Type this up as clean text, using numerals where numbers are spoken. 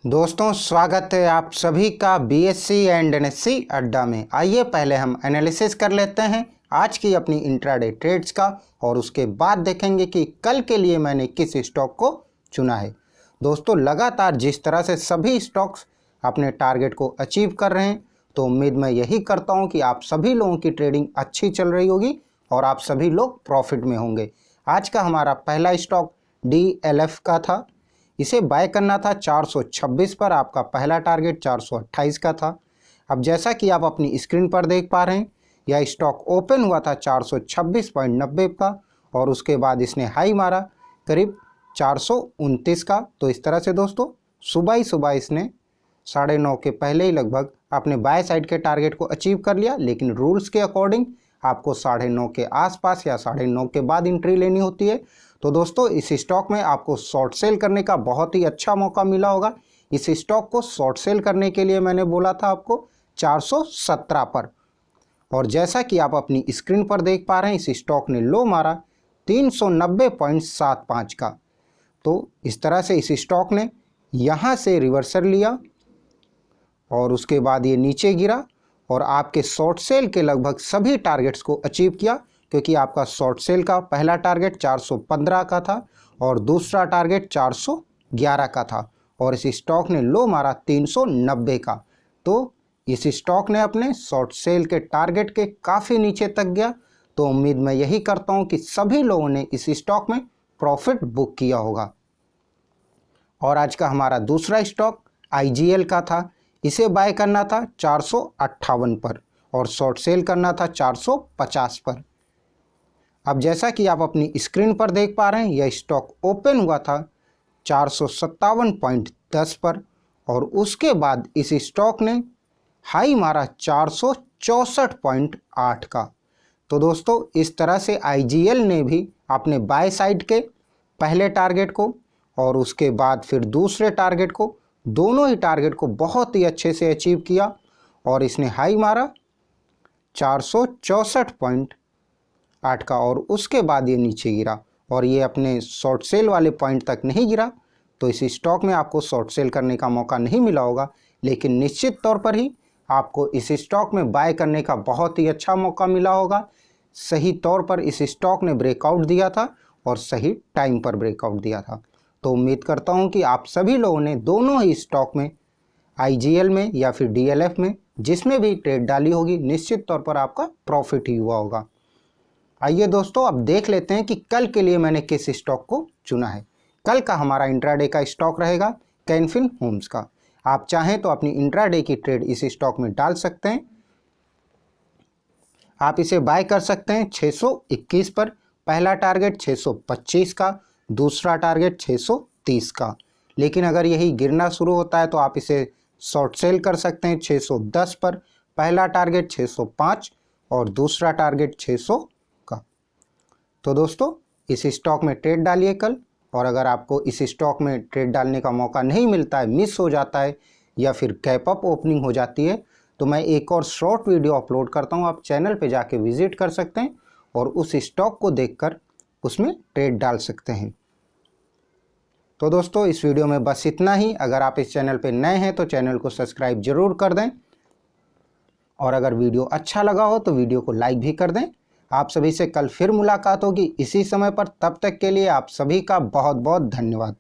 दोस्तों स्वागत है आप सभी का बीएससी एंड एनएससी अड्डा में। आइए पहले हम एनालिसिस कर लेते हैं आज की अपनी इंट्राडे ट्रेड्स का और उसके बाद देखेंगे कि कल के लिए मैंने किस स्टॉक को चुना है। दोस्तों लगातार जिस तरह से सभी स्टॉक्स अपने टारगेट को अचीव कर रहे हैं तो उम्मीद मैं यही करता हूं कि आप सभी लोगों की ट्रेडिंग अच्छी चल रही होगी और आप सभी लोग प्रॉफिट में होंगे। आज का हमारा पहला स्टॉक DLF का था। इसे बाय करना था 426 पर, आपका पहला टारगेट 428 का था। अब जैसा कि आप अपनी स्क्रीन पर देख पा रहे हैं यह स्टॉक ओपन हुआ था 426.90 का और उसके बाद इसने हाई मारा करीब 429 का। तो इस तरह से दोस्तों सुबह ही सुबह इसने 9:30 के पहले ही लगभग अपने बाय साइड के टारगेट को अचीव कर लिया, लेकिन रूल्स के अकॉर्डिंग आपको 9:30 के आसपास या 9:30 के बाद एंट्री लेनी होती है। तो दोस्तों इस स्टॉक में आपको शॉर्ट सेल करने का बहुत ही अच्छा मौका मिला होगा। इस स्टॉक को शॉर्ट सेल करने के लिए मैंने बोला था आपको 417 पर, और जैसा कि आप अपनी स्क्रीन पर देख पा रहे हैं इस स्टॉक ने लो मारा 390.75 का। तो इस तरह से इस स्टॉक ने यहाँ से रिवर्सल लिया और उसके बाद ये नीचे गिरा और आपके शॉर्ट सेल के लगभग सभी टारगेट्स को अचीव किया, क्योंकि आपका शॉर्ट सेल का पहला टारगेट 415 का था और दूसरा टारगेट 411 का था और इस स्टॉक ने लो मारा 390 का। तो इस स्टॉक ने अपने शॉर्ट सेल के टारगेट के काफ़ी नीचे तक गया। तो उम्मीद मैं यही करता हूं कि सभी लोगों ने इस स्टॉक में प्रॉफिट बुक किया होगा। और आज का हमारा दूसरा स्टॉक IGL का था। इसे बाय करना था 458 पर और शॉर्ट सेल करना था 450 पर। अब जैसा कि आप अपनी स्क्रीन पर देख पा रहे हैं यह स्टॉक ओपन हुआ था 457.10 पर और उसके बाद इस स्टॉक ने हाई मारा 464.8 का। तो दोस्तों इस तरह से IGL ने भी अपने बाय साइड के पहले टारगेट को और उसके बाद फिर दूसरे टारगेट को, दोनों ही टारगेट को बहुत ही अच्छे से अचीव किया और इसने हाई मारा 464.8 का और उसके बाद ये नीचे गिरा और ये अपने शॉर्ट सेल वाले पॉइंट तक नहीं गिरा। तो इस स्टॉक में आपको शॉर्ट सेल करने का मौका नहीं मिला होगा, लेकिन निश्चित तौर पर ही आपको इस स्टॉक में बाय करने का बहुत ही अच्छा मौका मिला होगा। सही तौर पर इस स्टॉक ने ब्रेकआउट दिया था और सही टाइम पर ब्रेकआउट दिया था। तो उम्मीद करता हूं कि आप सभी लोगों ने दोनों ही स्टॉक में IGL में या फिर DLF में जिसमें भी ट्रेड डाली होगी निश्चित तौर पर आपका प्रॉफिट ही हुआ होगा। आइए दोस्तों अब देख लेते हैं कि कल के लिए मैंने किस स्टॉक को चुना है। कल का हमारा इंट्राडे का स्टॉक रहेगा कैन फिन होम्स का। आप चाहें तो अपनी इंट्राडे की ट्रेड इस स्टॉक में डाल सकते हैं। आप इसे बाय कर सकते हैं 621 पर, पहला टारगेट 625 का, दूसरा टारगेट 630 का। लेकिन अगर यही गिरना शुरू होता है तो आप इसे शॉर्ट सेल कर सकते हैं 610 पर, पहला टारगेट 605 और दूसरा टारगेट 600 का। तो दोस्तों इस स्टॉक में ट्रेड डालिए कल, और अगर आपको इस स्टॉक में ट्रेड डालने का मौका नहीं मिलता है, मिस हो जाता है या फिर गैप अप ओपनिंग हो जाती है, तो मैं एक और शॉर्ट वीडियो अपलोड करता हूं। आप चैनल पे जाके विजिट कर सकते हैं और उस स्टॉक को देखकर उसमें ट्रेड डाल सकते हैं। तो दोस्तों इस वीडियो में बस इतना ही। अगर आप इस चैनल पे नए हैं तो चैनल को सब्सक्राइब जरूर कर दें, और अगर वीडियो अच्छा लगा हो तो वीडियो को लाइक भी कर दें। आप सभी से कल फिर मुलाकात होगी इसी समय पर। तब तक के लिए आप सभी का बहुत बहुत धन्यवाद।